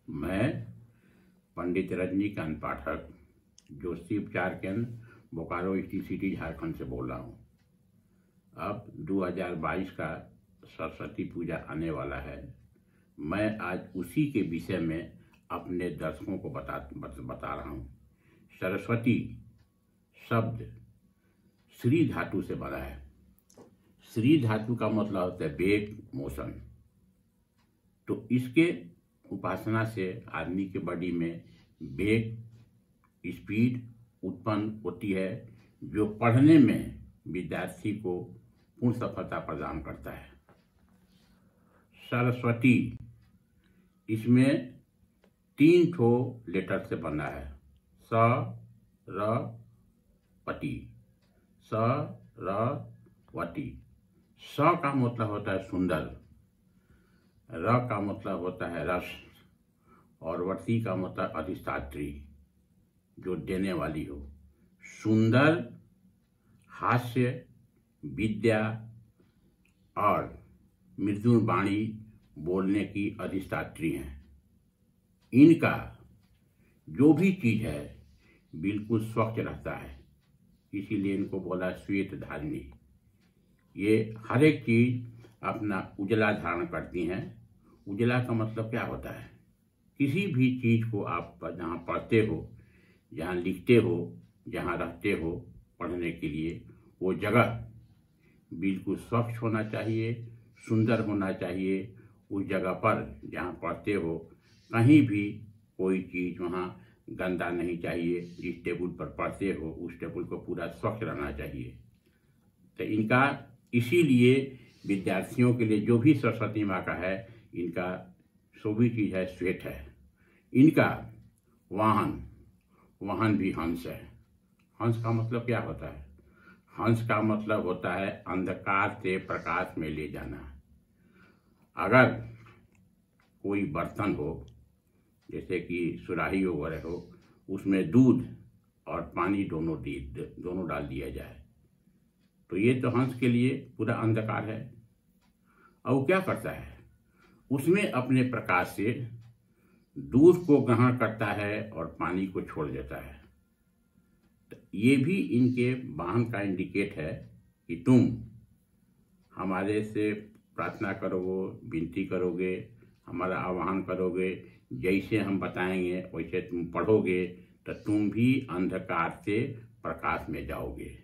मैं पंडित रजनीकांत पाठक जोशी उपचार केंद्र बोकारो सिटी झारखंड से बोल रहा हूँ। अब 2022 का सरस्वती पूजा आने वाला है। मैं आज उसी के विषय में अपने दर्शकों को बता रहा हूँ। सरस्वती शब्द श्री धातु से बना है। श्री धातु का मतलब होता है वेग, मोशन। तो इसके उपासना से आदमी के बॉडी में वेग, स्पीड उत्पन्न होती है, जो पढ़ने में विद्यार्थी को पूर्ण सफलता प्रदान करता है। सरस्वती इसमें 3 ठो लेटर से बना है। स र पति, स र वती। स का मतलब होता है सुंदर, र का मतलब होता है रस, और वती का मतलब अधिष्ठात्री, जो देने वाली हो। सुंदर, हास्य, विद्या और मृदु वाणी बोलने की अधिष्ठात्री हैं। इनका जो भी चीज है बिल्कुल स्वच्छ रहता है, इसीलिए इनको बोला श्वेत धारिणी। ये हर एक चीज अपना उजला धारण करती हैं। उजला का मतलब क्या होता है? किसी भी चीज को आप जहाँ पढ़ते हो, जहाँ लिखते हो, जहाँ रहते हो पढ़ने के लिए, वो जगह बिल्कुल स्वच्छ होना चाहिए, सुंदर होना चाहिए। उस जगह पर जहाँ पढ़ते हो कहीं भी कोई चीज वहाँ गंदा नहीं चाहिए। जिस टेबल पर पढ़ते हो उस टेबल को पूरा स्वच्छ रहना चाहिए। तो इनका इसीलिए विद्यार्थियों के लिए जो भी सरस्वती माँ का है, इनका सभी चीज है श्वेत है। इनका वाहन भी हंस है। हंस का मतलब क्या होता है? हंस का मतलब होता है अंधकार से प्रकाश में ले जाना। अगर कोई बर्तन हो, जैसे कि सुराही वगैरह हो, उसमें दूध और पानी दोनों डाल दिया जाए, तो ये तो हंस के लिए पूरा अंधकार है। और वो क्या करता है? उसमें अपने प्रकाश से दूध को ग्रहण करता है और पानी को छोड़ देता है। तो ये भी इनके वाहन का इंडिकेट है कि तुम हमारे से प्रार्थना करोगे, विनती करोगे, हमारा आह्वान करोगे, जैसे हम बताएंगे वैसे तुम पढ़ोगे, तो तुम भी अंधकार से प्रकाश में जाओगे।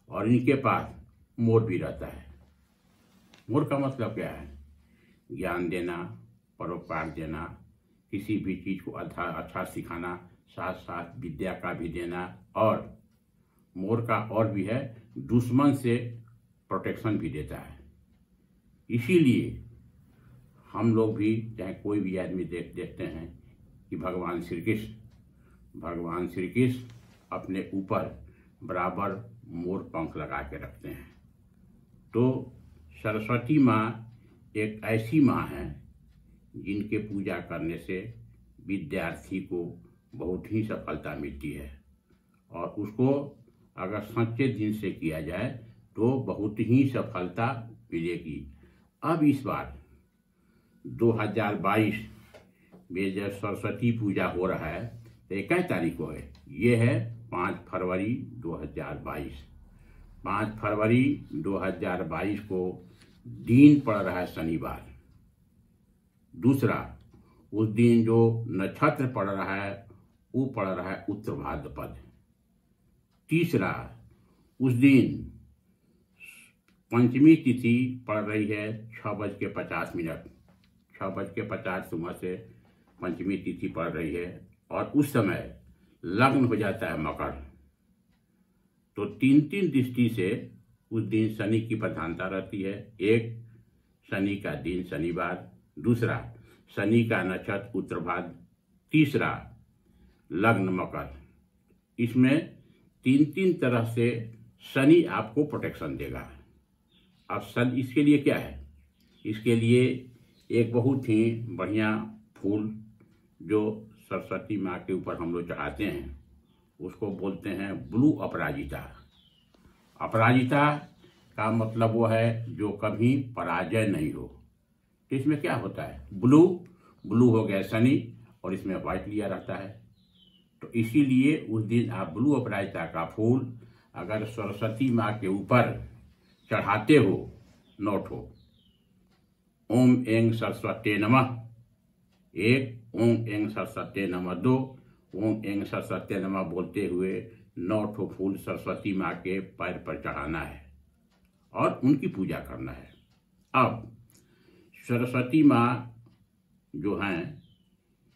और इनके पास मोर भी रहता है। मोर का मतलब क्या है? ज्ञान देना, परोपकार देना, किसी भी चीज को अच्छा सिखाना, साथ साथ विद्या का भी देना। और मोर का और भी है, दुश्मन से प्रोटेक्शन भी देता है। इसीलिए हम लोग भी, चाहे कोई भी आदमी देखते हैं कि भगवान श्री कृष्ण अपने ऊपर बराबर मोर पंख लगा के रखते हैं। तो सरस्वती माँ एक ऐसी माँ है जिनके पूजा करने से विद्यार्थी को बहुत ही सफलता मिलती है, और उसको अगर सच्चे दिल से किया जाए तो बहुत ही सफलता मिलेगी। अब इस बार 2022 में जब सरस्वती पूजा हो रहा है, तो 21 तारीख को है। ये है 5 फरवरी 2022। 5 फरवरी 2022 को दिन पड़ रहा है शनिवार। दूसरा, उस दिन जो नक्षत्र पड़ रहा है वो पड़ रहा है उत्तर भाद्रपद। तीसरा, उस दिन पंचमी तिथि पड़ रही है 6:50। 6:50 सुबह से पंचमी तिथि पड़ रही है, और उस समय लग्न हो जाता है मकर। तो 3 दृष्टि से उस दिन शनि की प्रधानता रहती है। एक, शनि का दिन शनिवार। दूसरा, शनि का नक्षत्र उत्तर भाद्र। तीसरा, लग्न मकर। इसमें 3 तरह से शनि आपको प्रोटेक्शन देगा। अब शनि इसके लिए क्या है? इसके लिए एक बहुत ही बढ़िया फूल जो सरस्वती माँ के ऊपर हम लोग चढ़ाते हैं, उसको बोलते हैं ब्लू अपराजिता। अपराजिता का मतलब वो है जो कभी पराजय नहीं हो। तो इसमें क्या होता है? ब्लू ब्लू हो गया शनि और इसमें व्हाइट लिया रहता है। तो इसीलिए उस दिन आप ब्लू अपराजिता का फूल अगर सरस्वती माँ के ऊपर चढ़ाते हो 9 ठो ओम ऐं सरस्वती नमः 1, ओम ऐं सरस्वती नमः 2, ओम ऐं सरस्वती नमः बोलते हुए 9 ठो फूल सरस्वती माँ के पैर पर चढ़ाना है और उनकी पूजा करना है। अब सरस्वती माँ जो हैं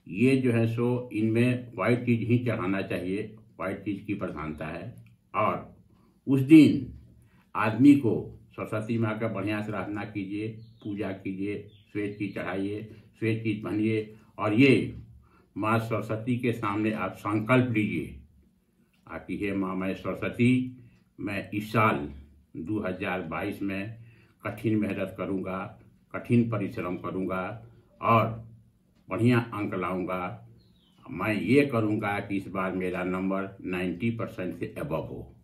ये जो है सो इनमें वाइट चीज ही चढ़ाना चाहिए, वाइट चीज की प्रधानता है। और उस दिन आदमी को सरस्वती माँ का बढ़िया से आराधना कीजिए, पूजा कीजिए, श्वेत चीज चढ़ाइए, श्वेत चीज पहनिए और ये माँ सरस्वती के सामने आप संकल्प लीजिए कि हे माँ मैं सरस्वती, मैं इस साल 2022 में कठिन मेहनत करूँगा, कठिन परिश्रम करूँगा और बढ़िया अंक लाऊंगा। मैं ये करूँगा कि इस बार मेरा नंबर 90% से अबव हो।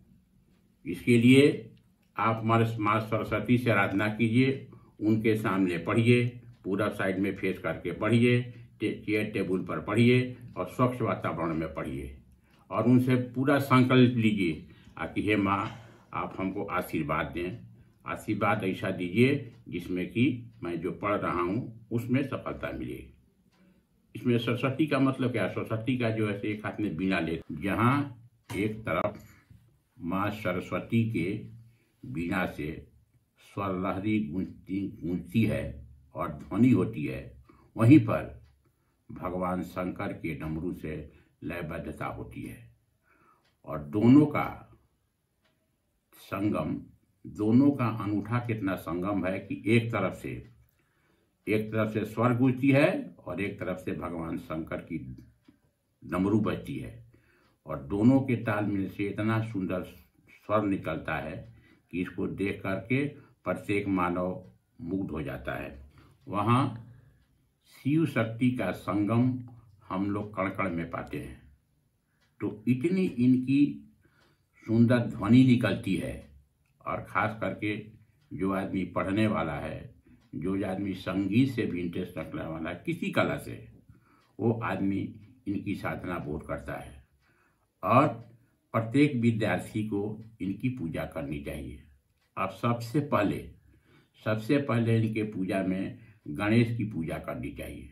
इसके लिए आप हमारे माँ सरस्वती से आराधना कीजिए, उनके सामने पढ़िए, पूरा साइड में फेस करके पढ़िए, चेयर टेबल पर पढ़िए और स्वच्छ वातावरण में पढ़िए और उनसे पूरा संकल्प लीजिए कि हे माँ आप हमको आशीर्वाद दें, आशीर्वाद ऐसा दीजिए जिसमें कि मैं जो पढ़ रहा हूँ उसमें सफलता मिले। इसमें सरस्वती का मतलब क्या है? सरस्वती का जो है एक हाथ में बीना ले, जहाँ एक तरफ माँ सरस्वती के बीना से स्वर लहरी गूंजती है और ध्वनि होती है, वहीं पर भगवान शंकर के डमरू से लयबद्धता होती है और दोनों का संगम, दोनों का अनूठा कितना संगम है कि एक तरफ से स्वर गूंजती है और एक तरफ से भगवान शंकर की डमरू बजती है और दोनों के तालमेल से इतना सुंदर स्वर निकलता है कि इसको देख करके प्रत्येक मानव मुग्ध हो जाता है। वहाँ शिव शक्ति का संगम हम लोग कण-कण में पाते हैं। तो इतनी इनकी सुंदर ध्वनि निकलती है और खास करके जो आदमी पढ़ने वाला है, जो आदमी संगीत से भी इंटरेस्ट रखने वाला है, किसी कला से, वो आदमी इनकी साधना बहुत करता है और प्रत्येक विद्यार्थी को इनकी पूजा करनी चाहिए। अब सबसे पहले इनके पूजा में गणेश की पूजा करनी चाहिए।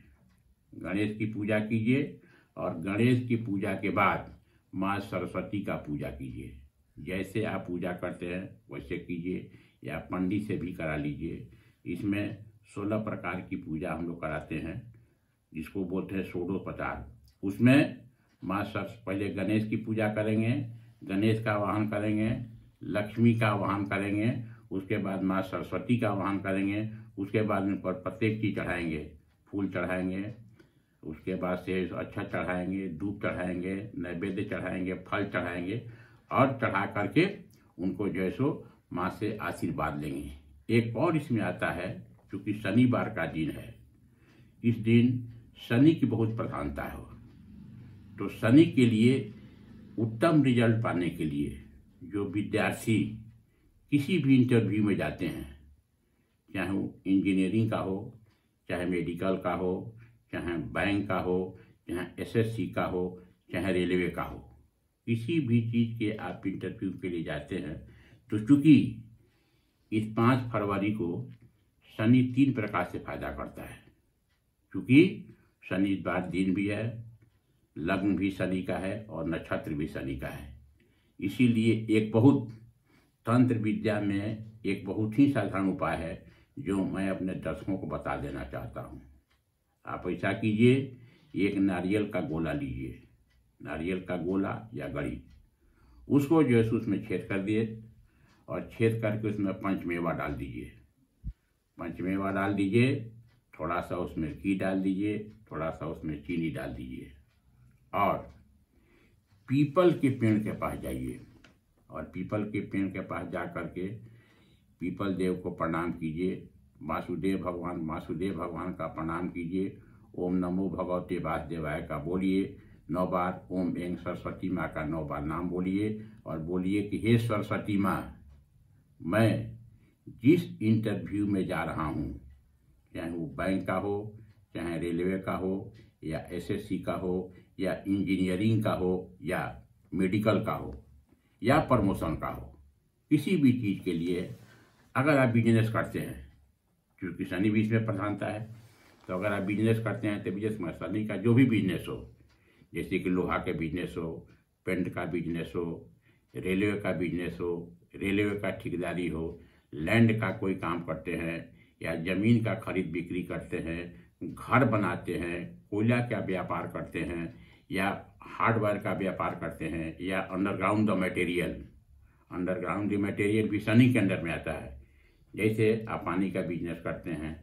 गणेश की पूजा कीजिए और गणेश की पूजा के बाद माँ सरस्वती का पूजा कीजिए। जैसे आप पूजा करते हैं वैसे कीजिए या पंडित से भी करा लीजिए। इसमें 16 प्रकार की पूजा हम लोग कराते हैं, जिसको बोलते हैं षोडशोपचार। उसमें माँ पहले गणेश की पूजा करेंगे, गणेश का आवाहन करेंगे, लक्ष्मी का आवाहन करेंगे, उसके बाद माँ सरस्वती का आवाहन करेंगे, उसके बाद उन पर प्रत्येक चीज चढ़ाएंगे, फूल चढ़ाएंगे, उसके बाद से अच्छा चढ़ाएंगे, दूध चढ़ाएंगे, नैवेद्य चढ़ाएंगे, फल चढ़ाएंगे और चढ़ा करके उनको जो है सो माँ से आशीर्वाद लेंगे। एक और इसमें आता है, क्योंकि शनिवार का दिन है, इस दिन शनि की बहुत प्रधानता है। तो शनि के लिए उत्तम रिजल्ट पाने के लिए जो विद्यार्थी किसी भी इंटरव्यू में जाते हैं, चाहे वो इंजीनियरिंग का हो, चाहे मेडिकल का हो, चाहे बैंक का हो, चाहे एसएससी का हो, चाहे रेलवे का हो, किसी भी चीज़ के आप इंटरव्यू के लिए जाते हैं, तो चूंकि इस 5 फरवरी को शनि 3 प्रकार से फायदा करता है। क्योंकि शनिवार दिन भी है, लग्न भी शनि का है और नक्षत्र भी शनि का है। इसीलिए एक बहुत तंत्र विद्या में एक बहुत ही साधारण उपाय है जो मैं अपने दर्शकों को बता देना चाहता हूँ। आप ऐसा कीजिए, एक नारियल का गोला लीजिए, नारियल का गोला या गड़ी, उसको जो है उसमें छेद कर दिए और छेद करके उसमें पंचमेवा डाल दीजिए। पंचमेवा डाल दीजिए, थोड़ा सा उसमें घी डाल दीजिए, थोड़ा सा उसमें चीनी डाल दीजिए और पीपल के पेड़ के पास जाइए और पीपल के पेड़ के पास जा करके पीपल देव को प्रणाम कीजिए। वासुदेव भगवान का प्रणाम कीजिए। ओम नमो भगवते वासुदेवाय का बोलिए 9 बार। ओम ऐं सरस्वती माँ का 9 बार नाम बोलिए और बोलिए कि हे सरस्वती माँ, मैं जिस इंटरव्यू में जा रहा हूँ, चाहे वो बैंक का हो, चाहे रेलवे का हो या एसएससी का हो या इंजीनियरिंग का हो या मेडिकल का हो या प्रमोशन का हो, किसी भी चीज़ के लिए अगर आप बिजनेस करते हैं, क्योंकि शनि भी इसमें प्रधानता है, तो अगर आप बिजनेस करते हैं तो बिजनेस में शनि का जो भी बिजनेस हो, जैसे कि लोहा के बिजनेस हो, पेंट का बिजनेस हो, रेलवे का बिजनेस हो, रेलवे का ठेकेदारी हो, लैंड का कोई काम करते हैं या ज़मीन का खरीद बिक्री करते हैं, घर बनाते हैं, कोयला का व्यापार करते हैं या हार्डवेयर का व्यापार करते हैं या अंडरग्राउंड मटेरियल भी शनि के अंडर में आता है। जैसे आप पानी का बिजनेस करते हैं,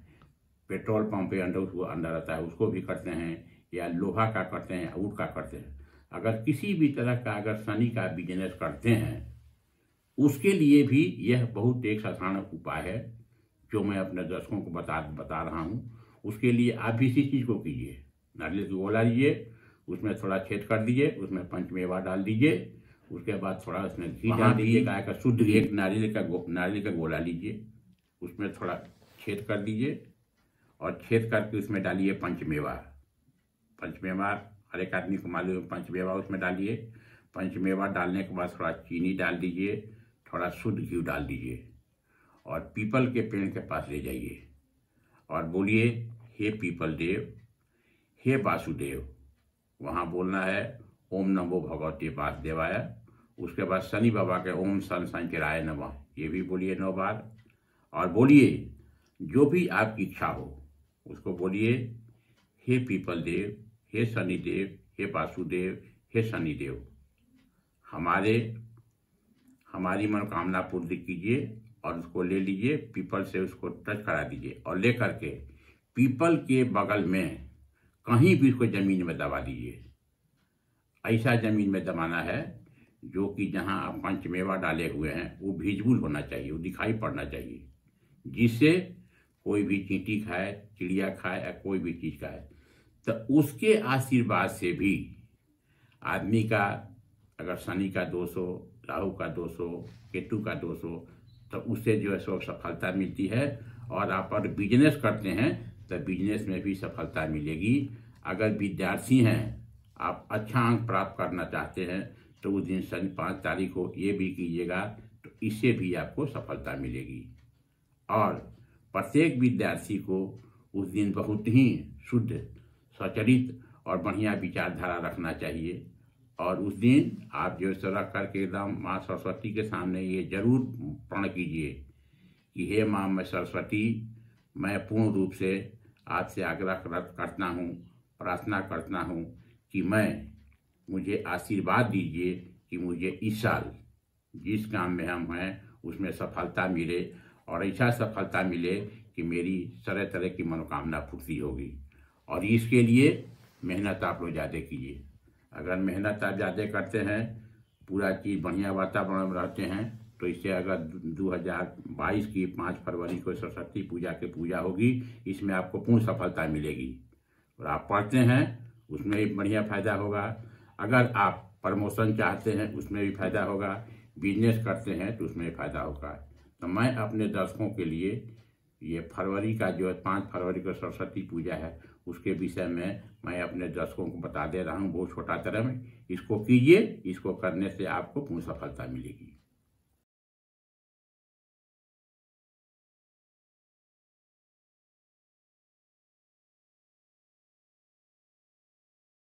पेट्रोल पंप के अंडर उसको अंडर आता है, उसको भी करते हैं, या लोहा का करते हैं, ऊट का करते हैं। अगर किसी भी तरह का अगर शनि का बिजनेस करते हैं, उसके लिए भी यह बहुत एक साधारण उपाय है जो मैं अपने दर्शकों को बता रहा हूँ। उसके लिए आप भी इसी चीज़ को कीजिए। नारियल की गोला लीजिए, उसमें थोड़ा छेद कर दीजिए, उसमें पंचमेवा डाल दीजिए, उसके बाद थोड़ा उसमें घी डाल दीजिए, गाय का शुद्ध घी। एक नारियल का गोला लीजिए, उसमें थोड़ा छेद कर दीजिए और छेद करके उसमें डालिए पंचमेवा। हर एक आदमी को मालूम है, पंचमेवा उसमें डालिए। पंचमेवा डालने के बाद थोड़ा चीनी डाल दीजिए, थोड़ा शुद्ध घी डाल दीजिए और पीपल के पेड़ के पास ले जाइए और बोलिए, हे पीपल देव, हे वासुदेव। वहाँ बोलना है ओम नमो भगवते वासुदेवाय। उसके बाद शनि बाबा के ओम सन शंकराय नमः, ये भी बोलिए 9 बार। और बोलिए जो भी आपकी इच्छा हो उसको बोलिए, हे पीपल देव, हे शनि देव, हे वासुदेव, हे शनि देव, हमारी मनोकामना पूर्ति कीजिए। और उसको ले लीजिए, पीपल से उसको टच करा दीजिए और ले करके पीपल के बगल में कहीं भी उसको ज़मीन में दबा दीजिए। ऐसा ज़मीन में दबाना है जो कि जहाँ आप पंचमेवा डाले हुए हैं वो विजिबल होना चाहिए, वो दिखाई पड़ना चाहिए, जिससे कोई भी चींटी खाए, चिड़िया खाए या कोई भी चीज़ खाए तो उसके आशीर्वाद से भी आदमी का अगर शनि का दोष हो, राहु का दोष हो, केतु का दोष हो, तो उससे जो है सो सफलता मिलती है। और आप अगर बिजनेस करते हैं तो बिजनेस में भी सफलता मिलेगी। अगर विद्यार्थी हैं, आप अच्छा अंक प्राप्त करना चाहते हैं तो उस दिन शनि 5 तारीख को ये भी कीजिएगा, तो इससे भी आपको सफलता मिलेगी। और प्रत्येक विद्यार्थी को उस दिन बहुत ही शुद्ध, सचरित और बढ़िया विचारधारा रखना चाहिए। और उस दिन आप जो है रख करके एकदम माँ सरस्वती के सामने ये जरूर प्रण कीजिए कि हे माँ मैं सरस्वती, मैं पूर्ण रूप से आपसे आग्रह करता हूँ, प्रार्थना करता हूँ कि मुझे आशीर्वाद दीजिए कि मुझे इस साल जिस काम में हम हैं उसमें सफलता मिले और ऐसा सफलता मिले कि मेरी तरह तरह की मनोकामना पूर्ति होगी। और इसके लिए मेहनत आप लोग ज़्यादा कीजिए। अगर मेहनत आप ज़्यादा करते हैं, पूरा चीज़ बढ़िया वातावरण में रहते हैं, तो इससे अगर 2022 की 5 फरवरी को सरस्वती पूजा की पूजा होगी, इसमें आपको पूर्ण सफलता मिलेगी। और आप पढ़ते हैं उसमें भी बढ़िया फायदा होगा। अगर आप प्रमोशन चाहते हैं उसमें भी फायदा होगा। बिजनेस करते हैं तो उसमें भी फायदा होगा। तो मैं अपने दर्शकों के लिए ये फरवरी का जो 5 फरवरी को सरस्वती पूजा है उसके विषय में मैं अपने दर्शकों को बता दे रहा हूँ। बहुत छोटा तरह में इसको कीजिए, इसको करने से आपको पूर्ण सफलता मिलेगी।